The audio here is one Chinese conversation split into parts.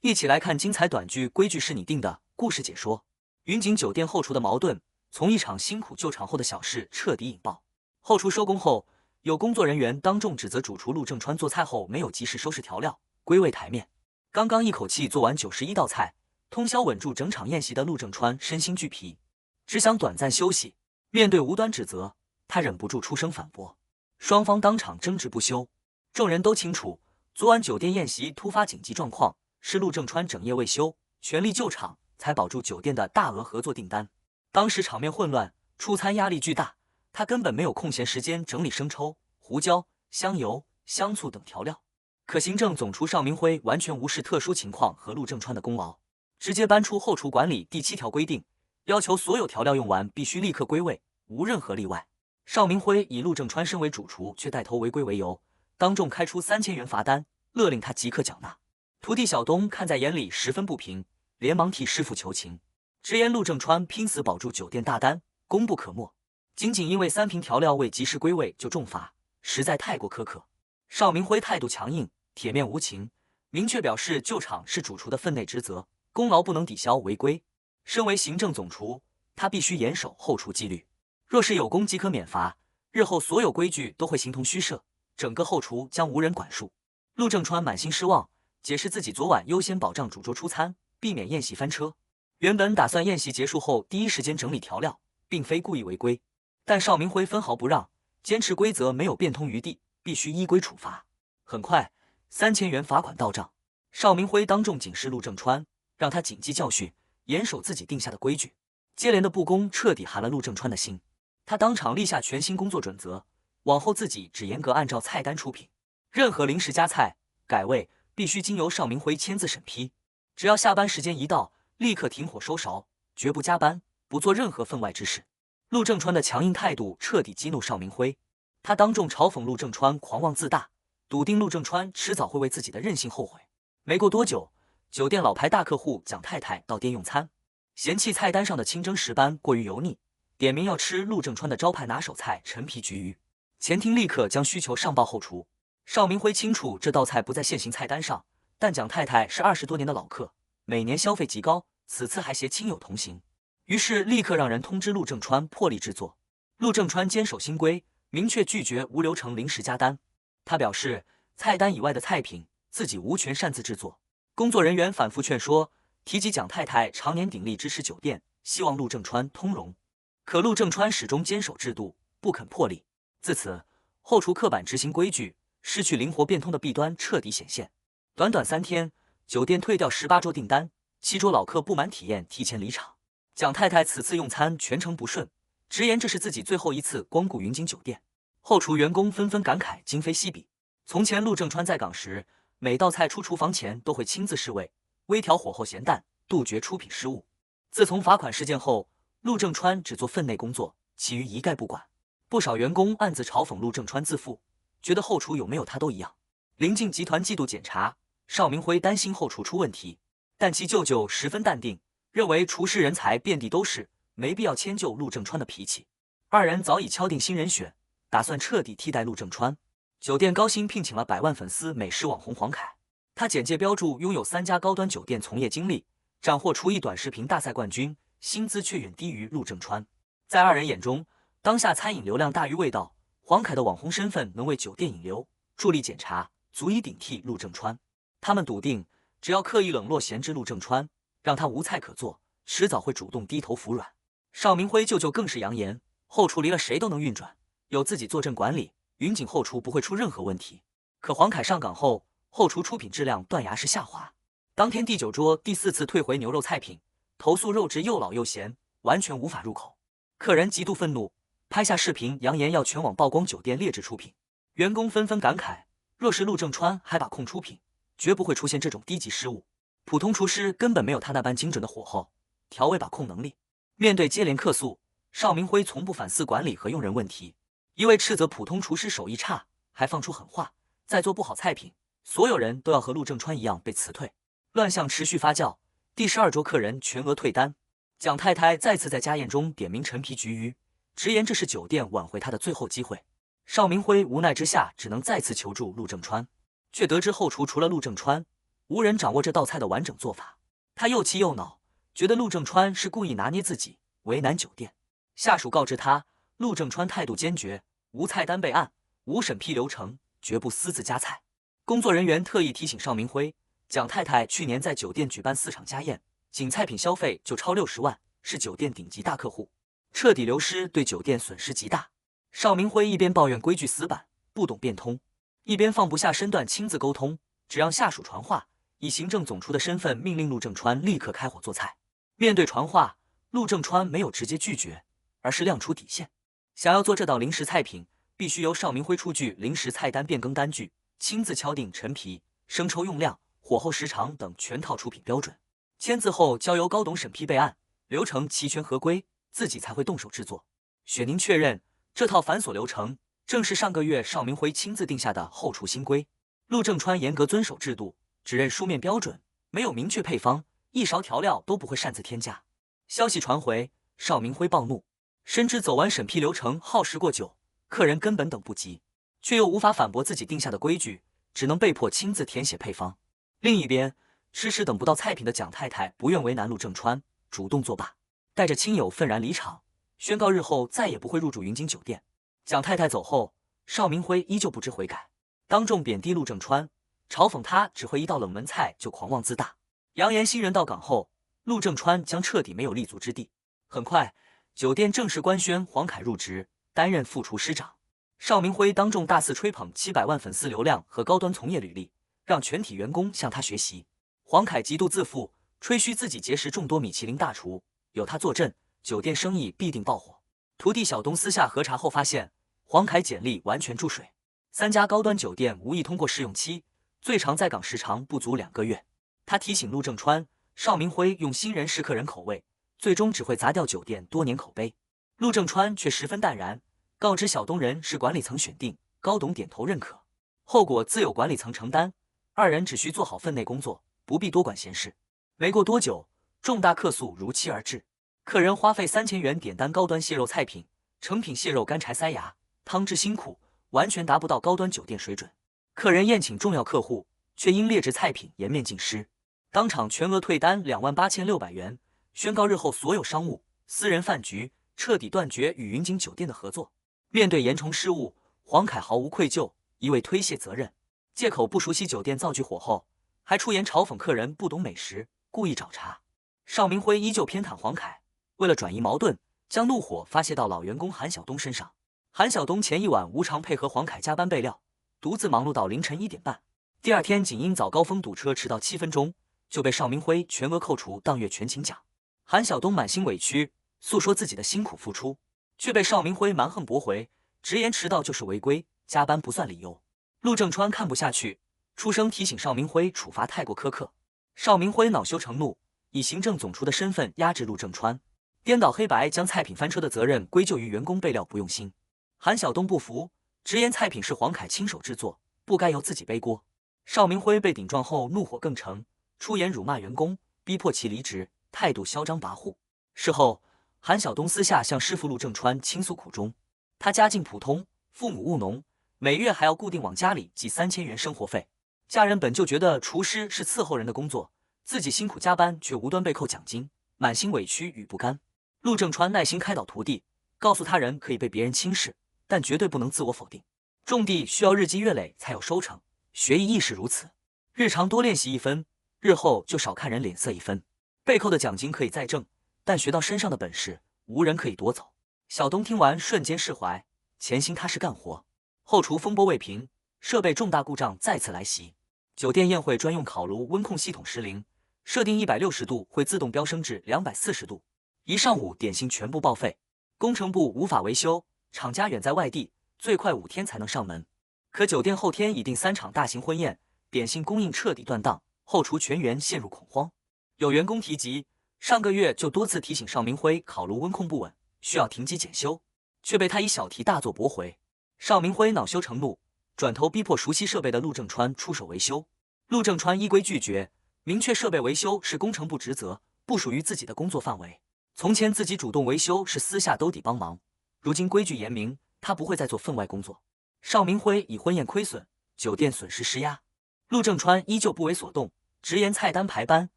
一起来看精彩短剧《规矩是你定的》故事解说。云锦酒店后厨的矛盾，从一场辛苦救场后的小事彻底引爆。后厨收工后，有工作人员当众指责主厨陆正川做菜后没有及时收拾调料，归位台面。刚刚一口气做完91道菜，通宵稳住整场宴席的陆正川身心俱疲，只想短暂休息。面对无端指责，他忍不住出声反驳，双方当场争执不休。众人都清楚，昨晚酒店宴席突发紧急状况，是陆正川整夜未休，全力救场，才保住酒店的大额合作订单。当时场面混乱，出餐压力巨大，他根本没有空闲时间整理生抽、胡椒、香油、香醋等调料。可行政总厨邵明辉完全无视特殊情况和陆正川的功劳，直接搬出后厨管理第7条规定，要求所有调料用完必须立刻归位，无任何例外。邵明辉以陆正川身为主厨却带头违规为由，当众开出3000元罚单，勒令他即刻缴纳。徒弟小东看在眼里十分不平，连忙替师傅求情，直言陆正川拼死保住酒店大单，功不可没。仅因为3瓶调料未及时归位就重罚，实在太过苛刻。邵明辉态度强硬，铁面无情，明确表示救场是主厨的分内职责，功劳不能抵消违规。身为行政总厨，他必须严守后厨纪律，若是有功即可免罚，日后所有规矩都会形同虚设，整个后厨将无人管束。陆正川满心失望，解释自己昨晚优先保障主桌出餐，避免宴席翻车。原本打算宴席结束后第一时间整理调料，并非故意违规，但邵明辉分毫不让，坚持规则没有变通余地，必须依规处罚。很快，3000元罚款到账。邵明辉当众警示陆正川，让他谨记教训，严守自己定下的规矩。接连的不公彻底寒了陆正川的心，他当场立下全新工作准则，往后自己只严格按照菜单出品，任何临时加菜、改味必须经由邵明辉签字审批。只要下班时间一到，立刻停火收勺，绝不加班，不做任何分外之事。陆正川的强硬态度彻底激怒邵明辉，他当众嘲讽陆正川狂妄自大，笃定陆正川迟早会为自己的任性后悔。没过多久，酒店老牌大客户蒋太太到店用餐，嫌弃菜单上的清蒸石斑过于油腻，点名要吃陆正川的招牌拿手菜陈皮焗鱼。前厅立刻将需求上报后厨。邵明辉清楚这道菜不在现行菜单上，但蒋太太是20多年的老客，每年消费极高，此次还携亲友同行，于是立刻让人通知陆正川破例制作。陆正川坚守新规，明确拒绝无流程临时加单。他表示，菜单以外的菜品自己无权擅自制作。工作人员反复劝说，提及蒋太太常年鼎力支持酒店，希望陆正川通融，可陆正川始终坚守制度，不肯破例。自此，后厨刻板执行规矩，失去灵活变通的弊端彻底显现。短短3天，酒店退掉18桌订单，7桌老客不满体验提前离场。蒋太太此次用餐全程不顺，直言这是自己最后一次光顾云锦酒店。后厨员工纷纷感慨今非昔比。从前陆正川在岗时，每道菜出厨房前都会亲自试味，微调火候咸淡，杜绝出品失误。自从罚款事件后，陆正川只做分内工作，其余一概不管。不少员工暗自嘲讽陆正川自负，觉得后厨有没有他都一样。临近集团季度检查，邵明辉担心后厨出问题，但其舅舅十分淡定，认为厨师人才遍地都是，没必要迁就陆正川的脾气。二人早已敲定新人选，打算彻底替代陆正川。酒店高薪聘请了100万粉丝美食网红黄凯，他简介标注拥有3家高端酒店从业经历，斩获厨艺短视频大赛冠军，薪资却远低于陆正川。在二人眼中，当下餐饮流量大于味道，黄凯的网红身份能为酒店引流，助力检查，足以顶替陆正川。他们笃定，只要刻意冷落闲置陆正川，让他无菜可做，迟早会主动低头服软。邵明辉舅舅更是扬言，后厨离了谁都能运转，有自己坐镇管理，云锦后厨不会出任何问题。可黄凯上岗后，后厨出品质量断崖式下滑。当天第9桌第4次退回牛肉菜品，投诉肉质又老又咸，完全无法入口。客人极度愤怒，拍下视频扬言要全网曝光酒店劣质出品。员工纷纷感慨，若是陆正川还把控出品，绝不会出现这种低级失误。普通厨师根本没有他那般精准的火候、调味把控能力。面对接连客诉，邵明辉从不反思管理和用人问题，一味斥责普通厨师手艺差，还放出狠话，再做不好菜品，所有人都要和陆正川一样被辞退。乱象持续发酵，第12桌客人全额退单。蒋太太再次在家宴中点名陈皮焗鱼，直言这是酒店挽回她的最后机会。邵明辉无奈之下，只能再次求助陆正川，却得知后厨除了陆正川，无人掌握这道菜的完整做法。他又气又恼，觉得陆正川是故意拿捏自己，为难酒店。下属告知他，陆正川态度坚决，无菜单备案，无审批流程，绝不私自加菜。工作人员特意提醒邵明辉，蒋太太去年在酒店举办4场家宴，仅菜品消费就超60万，是酒店顶级大客户，彻底流失对酒店损失极大。邵明辉一边抱怨规矩死板，不懂变通，一边放不下身段亲自沟通，只让下属传话，以行政总厨的身份命令陆正川立刻开火做菜。面对传话，陆正川没有直接拒绝，而是亮出底线。想要做这道临时菜品，必须由邵明辉出具临时菜单变更单据，亲自敲定陈皮、生抽用量、火候时长等全套出品标准，签字后交由高董审批备案，流程齐全合规，自己才会动手制作。雪宁确认，这套繁琐流程正是上个月邵明辉亲自定下的后厨新规。陆正川严格遵守制度，只认书面标准，没有明确配方，一勺调料都不会擅自添加。消息传回，邵明辉暴怒，深知走完审批流程耗时过久，客人根本等不及，却又无法反驳自己定下的规矩，只能被迫亲自填写配方。另一边，迟迟等不到菜品的蒋太太不愿为难陆正川，主动作罢，带着亲友愤然离场，宣告日后再也不会入住云锦酒店。蒋太太走后，邵明辉依旧不知悔改，当众贬低陆正川，嘲讽他只会一道冷门菜就狂妄自大，扬言新人到岗后，陆正川将彻底没有立足之地。很快，酒店正式官宣黄凯入职，担任副厨师长。邵明辉当众大肆吹捧700万粉丝流量和高端从业履历，让全体员工向他学习。黄凯极度自负，吹嘘自己结识众多米其林大厨，有他坐镇，酒店生意必定爆火。徒弟小东私下核查后发现，黄凯简历完全注水，3家高端酒店无意通过试用期，最长在岗时长不足2个月。他提醒陆正川，邵明辉用新人试客人口味，最终只会砸掉酒店多年口碑。陆正川却十分淡然，告知小东人是管理层选定，高董点头认可，后果自有管理层承担，二人只需做好分内工作，不必多管闲事。没过多久，重大客诉如期而至，客人花费3000元点单高端蟹肉菜品，成品蟹肉干柴塞牙，汤汁辛苦，完全达不到高端酒店水准。客人宴请重要客户，却因劣质菜品颜面尽失，当场全额退单28600元，宣告日后所有商务、私人饭局彻底断绝与云锦酒店的合作。面对严重失误，黄凯毫无愧疚，一味推卸责任，借口不熟悉酒店灶具火候，还出言嘲讽客人不懂美食，故意找茬。邵明辉依旧偏袒黄凯，为了转移矛盾，将怒火发泄到老员工韩晓东身上。韩晓东前一晚无偿配合黄凯加班备料，独自忙碌到凌晨1点半。第二天仅因早高峰堵车迟到7分钟，就被邵明辉全额扣除当月全勤奖。韩晓东满心委屈，诉说自己的辛苦付出，却被邵明辉蛮横驳回，直言迟到就是违规，加班不算理由。陆正川看不下去，出声提醒邵明辉处罚太过苛刻。邵明辉恼羞成怒，以行政总厨的身份压制陆正川，颠倒黑白将菜品翻车的责任归咎于员工备料不用心。韩晓东不服，直言菜品是黄凯亲手制作，不该由自己背锅。邵明辉被顶撞后怒火更盛，出言辱骂员工，逼迫其离职，态度嚣张跋扈。事后，韩晓东私下向师傅陆正川倾诉苦衷，他家境普通，父母务农，每月还要固定往家里寄3000元生活费。家人本就觉得厨师是伺候人的工作，自己辛苦加班却无端被扣奖金，满心委屈与不甘。陆正川耐心开导徒弟，告诉他人可以被别人轻视，但绝对不能自我否定。种地需要日积月累才有收成，学艺亦是如此。日常多练习1分，日后就少看人脸色1分。被扣的奖金可以再挣，但学到身上的本事，无人可以夺走。小东听完瞬间释怀，潜心踏实干活。后厨风波未平，设备重大故障再次来袭。酒店宴会专用烤炉温控系统失灵，设定160度会自动飙升至240度，一上午点心全部报废，工程部无法维修，厂家远在外地，最快5天才能上门。可酒店后天已订3场大型婚宴，点心供应彻底断档，后厨全员陷入恐慌。有员工提及，上个月就多次提醒邵明辉烤炉温控不稳，需要停机检修，却被他以小题大做驳回。邵明辉恼羞成怒，转头逼迫熟悉设备的陆正川出手维修。陆正川依规拒绝，明确设备维修是工程部职责，不属于自己的工作范围。从前自己主动维修是私下兜底帮忙，如今规矩严明，他不会再做分外工作。邵明辉以婚宴亏损，酒店损失施压，陆正川依旧不为所动，直言菜单排班、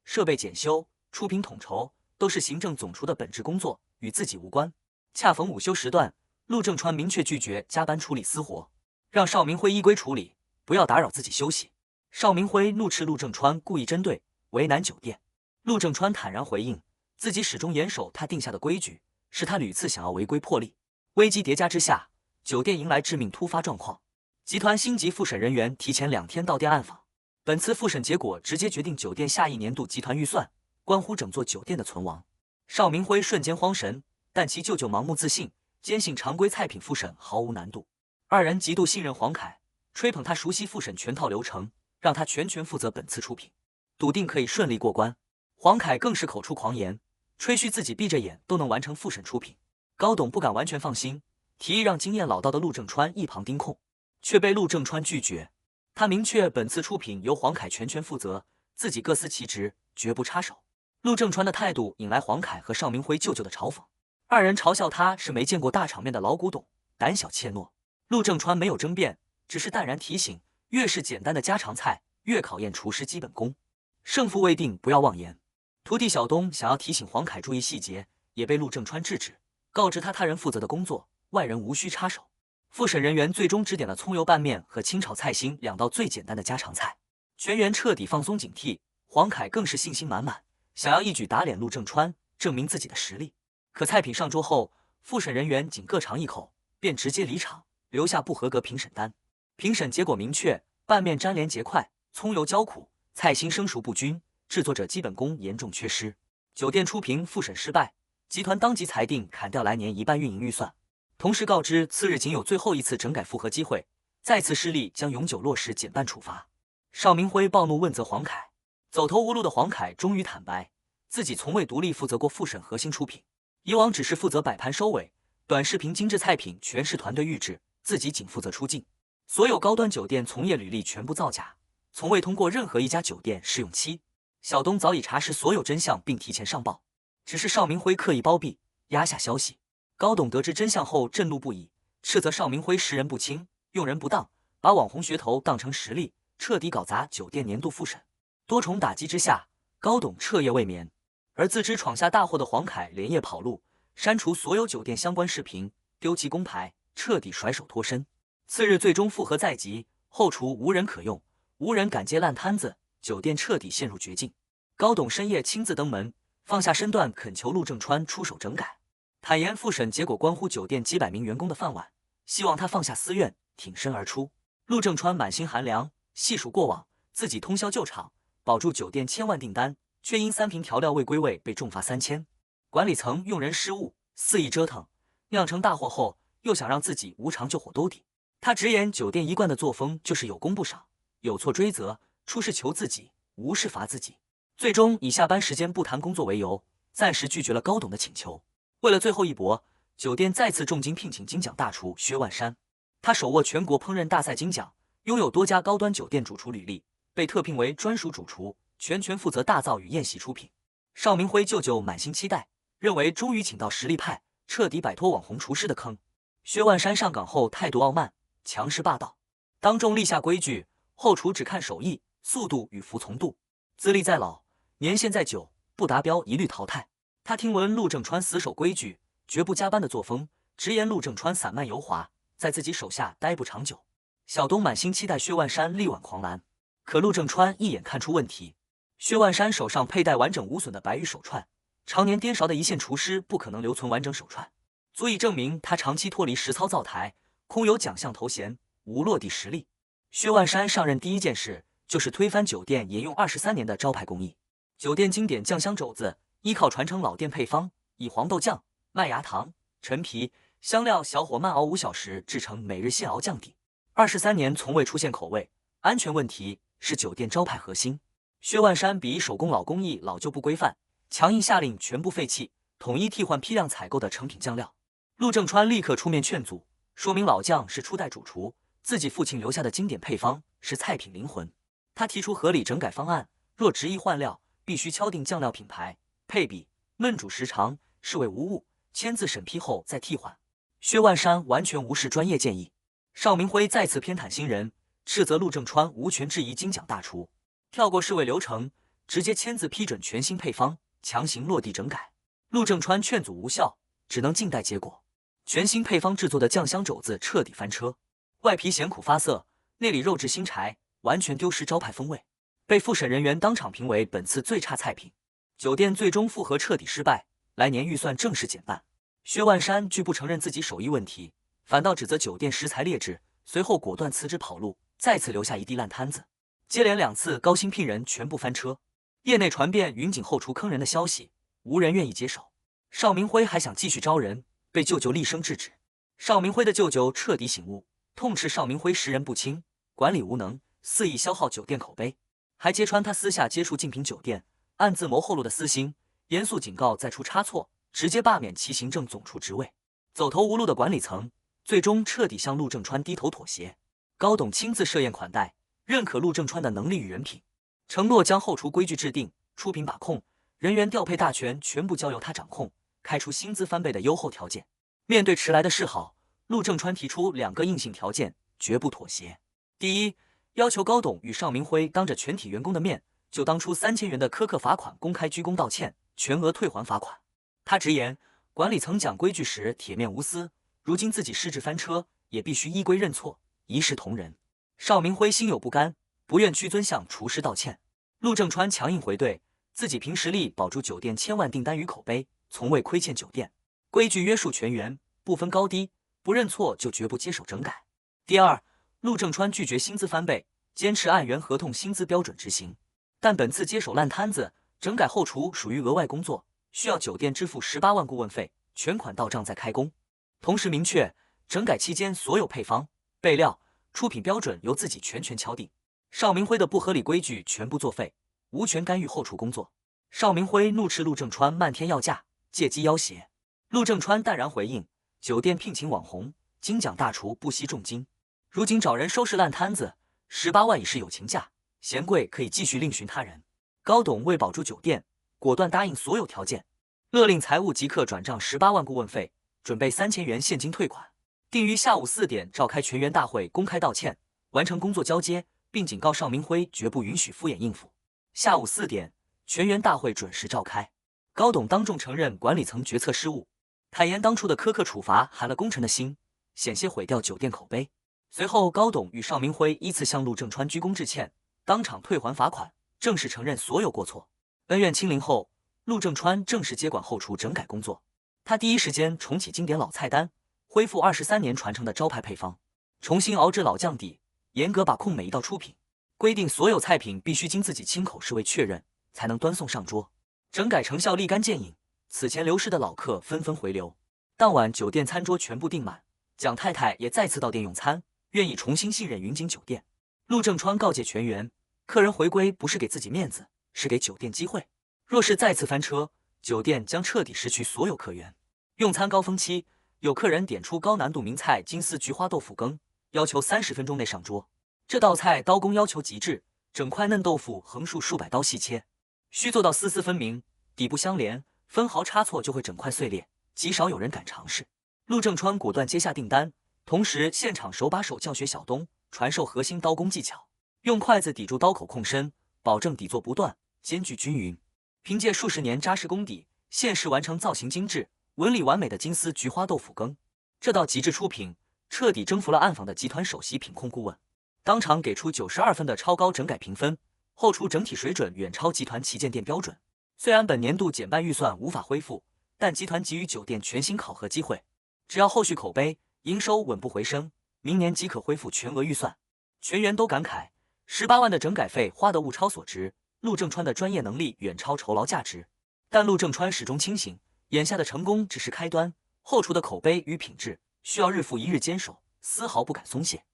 设备检修、出品统筹都是行政总厨的本职工作，与自己无关。恰逢午休时段，陆正川明确拒绝加班处理私活，让邵明辉依规处理，不要打扰自己休息。邵明辉怒斥陆正川故意针对、为难酒店。陆正川坦然回应，自己始终严守他定下的规矩，是他屡次想要违规破例。危机叠加之下，酒店迎来致命突发状况。集团星级复审人员提前2天到店暗访，本次复审结果直接决定酒店下一年度集团预算，关乎整座酒店的存亡。邵明辉瞬间慌神，但其舅舅盲目自信，坚信常规菜品复审毫无难度。二人极度信任黄凯，吹捧他熟悉复审全套流程，让他全权负责本次出品，笃定可以顺利过关。黄凯更是口出狂言，吹嘘自己闭着眼都能完成复审出品。高董不敢完全放心，提议让经验老道的陆正川一旁盯控，却被陆正川拒绝。他明确本次出品由黄凯全权负责，自己各司其职，绝不插手。陆正川的态度引来黄凯和邵明辉舅舅的嘲讽，二人嘲笑他是没见过大场面的老古董，胆小怯懦。陆正川没有争辩，只是淡然提醒，越是简单的家常菜，越考验厨师基本功。胜负未定，不要妄言。徒弟小东想要提醒黄凯注意细节，也被陆正川制止，告知他人负责的工作，外人无需插手。复审人员最终只点了葱油拌面和清炒菜心2道最简单的家常菜，全员彻底放松警惕。黄凯更是信心满满，想要一举打脸陆正川，证明自己的实力。可菜品上桌后，复审人员仅各尝一口，便直接离场，留下不合格评审单。评审结果明确，拌面粘连结块，葱油焦苦，菜心生熟不均，制作者基本功严重缺失。酒店初评复审失败，集团当即裁定砍掉来年1半运营预算，同时告知次日仅有最后一次整改复核机会，再次失利将永久落实减半处罚。邵明辉暴怒问责黄凯，走投无路的黄凯终于坦白，自己从未独立负责过复审核心出品，以往只是负责摆盘收尾，短视频精致菜品全是团队预制，自己仅负责出镜。所有高端酒店从业履历全部造假，从未通过任何一家酒店试用期。小东早已查实所有真相并提前上报，只是邵明辉刻意包庇，压下消息。高董得知真相后震怒不已，斥责邵明辉识人不清，用人不当，把网红噱头当成实力，彻底搞砸酒店年度复审。多重打击之下，高董彻夜未眠，而自知闯下大祸的黄凯连夜跑路，删除所有酒店相关视频，丢弃工牌，彻底甩手脱身。次日最终复核在即，后厨无人可用，无人敢接烂摊子，酒店彻底陷入绝境。高董深夜亲自登门，放下身段恳求陆正川出手整改，坦言复审结果关乎酒店几百名员工的饭碗，希望他放下私怨，挺身而出。陆正川满心寒凉，细数过往，自己通宵救场，保住酒店千万订单，却因3瓶调料未归位被重罚3000。管理层用人失误，肆意折腾，酿成大祸后，又想让自己无偿救火兜底。他直言，酒店一贯的作风就是有功不赏，有错追责，出事求自己，无事罚自己。最终以下班时间不谈工作为由，暂时拒绝了高董的请求。为了最后一搏，酒店再次重金聘请金奖大厨薛万山。他手握全国烹饪大赛金奖，拥有多家高端酒店主厨履历，被特聘为专属主厨，全权负责大灶与宴席出品。邵明辉舅舅满心期待，认为终于请到实力派，彻底摆脱网红厨师的坑。薛万山上岗后态度傲慢，强势霸道，当众立下规矩，后厨只看手艺、速度与服从度，资历再老，年限再久，不达标一律淘汰。他听闻陆正川死守规矩，绝不加班的作风，直言陆正川散漫油滑，在自己手下待不长久。小东满心期待薛万山力挽狂澜，可陆正川一眼看出问题。薛万山手上佩戴完整无损的白玉手串，常年颠勺的一线厨师不可能留存完整手串，足以证明他长期脱离实操灶台，空有奖项头衔，无落地实力。薛万山上任第一件事就是推翻酒店沿用23年的招牌工艺。酒店经典酱香肘子依靠传承老店配方，以黄豆酱、麦芽糖、陈皮、香料小火慢熬5小时制成每日现熬酱底，23年从未出现口味、安全问题，是酒店招牌核心。薛万山比手工老工艺老旧不规范，强硬下令全部废弃，统一替换批量采购的成品酱料。陆正川立刻出面劝阻，说明老酱是初代主厨自己父亲留下的经典配方，是菜品灵魂。他提出合理整改方案，若执意换料，必须敲定酱料品牌、配比、焖煮时长，视为无误，签字审批后再替换。薛万山完全无视专业建议。邵明辉再次偏袒新人，斥责陆正川无权质疑金奖大厨。跳过试味流程，直接签字批准全新配方，强行落地整改。陆正川劝阻无效，只能静待结果。全新配方制作的酱香肘子彻底翻车，外皮咸苦发涩，内里肉质腥柴，完全丢失招牌风味，被复审人员当场评为本次最差菜品。酒店最终复核彻底失败，来年预算正式减半。薛万山拒不承认自己手艺问题，反倒指责酒店食材劣质，随后果断辞职跑路，再次留下一地烂摊子。接连2次高薪聘人全部翻车，业内传遍云锦后厨坑人的消息，无人愿意接手。邵明辉还想继续招人，被舅舅厉声制止。邵明辉的舅舅彻底醒悟，痛斥邵明辉识人不清，管理无能，肆意消耗酒店口碑，还揭穿他私下接触竞品酒店，暗自谋后路的私心，严肃警告再出差错，直接罢免其行政总厨职位。走投无路的管理层最终彻底向陆正川低头妥协。高董亲自设宴款待，认可陆正川的能力与人品，承诺将后厨规矩制定，出品把控，人员调配大权全部交由他掌控，开出薪资翻倍的优厚条件。面对迟来的示好，陆正川提出2个硬性条件，绝不妥协。第一，要求高董与邵明辉当着全体员工的面，就当初3000元的苛刻罚款公开鞠躬道歉，全额退还罚款。他直言，管理层讲规矩时铁面无私，如今自己失职翻车，也必须依规认错，一视同仁。邵明辉心有不甘，不愿屈尊向厨师道歉。陆正川强硬回怼，自己凭实力保住酒店千万订单与口碑，从未亏欠酒店，规矩约束全员，不分高低，不认错就绝不接手整改。第二，陆正川拒绝薪资翻倍，坚持按原合同薪资标准执行，但本次接手烂摊子，整改后厨属于额外工作，需要酒店支付18万顾问费，全款到账再开工。同时明确，整改期间所有配方、备料、出品标准由自己全权敲定。邵明辉的不合理规矩全部作废，无权干预后厨工作。邵明辉怒斥陆正川漫天要价，借机要挟。陆正川淡然回应，酒店聘请网红、金奖大厨不惜重金，如今找人收拾烂摊子，18万已是友情价，嫌贵可以继续另寻他人。高董为保住酒店，果断答应所有条件，勒令财务即刻转账18万顾问费，准备3000元现金退款，定于下午4点召开全员大会公开道歉，完成工作交接，并警告邵明辉绝不允许敷衍应付。下午4点，全员大会准时召开。高董当众承认管理层决策失误，坦言当初的苛刻处罚寒了功臣的心，险些毁掉酒店口碑。随后，高董与邵明辉依次向陆正川鞠躬致歉，当场退还罚款，正式承认所有过错。恩怨清零后，陆正川正式接管后厨整改工作。他第一时间重启经典老菜单，恢复23年传承的招牌配方，重新熬制老酱底，严格把控每一道出品，规定所有菜品必须经自己亲口试味确认，才能端送上桌。整改成效立竿见影，此前流失的老客纷纷回流。当晚酒店餐桌全部订满，蒋太太也再次到店用餐，愿意重新信任云锦酒店。陆正川告诫全员，客人回归不是给自己面子，是给酒店机会。若是再次翻车，酒店将彻底失去所有客源。用餐高峰期，有客人点出高难度名菜金丝菊花豆腐羹，要求30分钟内上桌。这道菜刀工要求极致，整块嫩豆腐横竖数百刀细切，需做到丝丝分明，底部相连，分毫差错就会整块碎裂，极少有人敢尝试。陆正川果断接下订单，同时现场手把手教学小东，传授核心刀工技巧，用筷子抵住刀口控身，保证底座不断，间距均匀。凭借数十年扎实功底，现实完成造型精致、纹理完美的金丝菊花豆腐羹。这道极致出品彻底征服了暗访的集团首席品控顾问，当场给出92分的超高整改评分，后厨整体水准远超集团旗舰店标准。虽然本年度减半预算无法恢复，但集团给予酒店全新考核机会，只要后续口碑、营收稳步回升，明年即可恢复全额预算。全员都感慨，18万的整改费花得物超所值，陆正川的专业能力远超酬劳价值。但陆正川始终清醒，眼下的成功只是开端，后厨的口碑与品质需要日复一日坚守，丝毫不敢松懈。